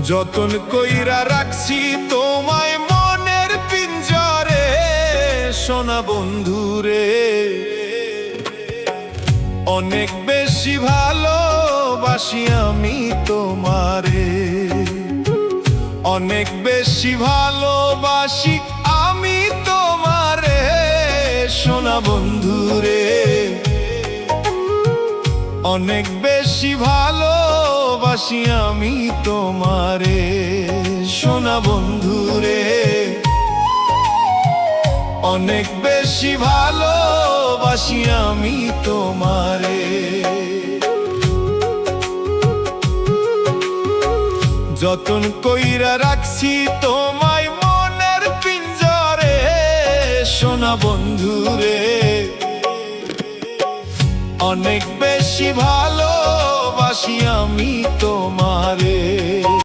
যতন কইরা রাখছি তোমায় মনের পিঞ্জরে, সোনা বন্ধুরে। অনেক বেশি ভালোবাসি আমি তোমারে, অনেক বেশি ভালোবাসি আমি তোমারে, সোনা বন্ধুরে। অনেক বেশি ভালোবাসি আমি তোমারে, সোনা বন্ধুরে। অনেক বেশি ভালোবাসি আমি তোমারে। যতন কইরা রাখছি তোমায় মনের পিঞ্জরে, সোনা বন্ধুরে। অনেক বেশি ভালোবাসি আমি তোমারে।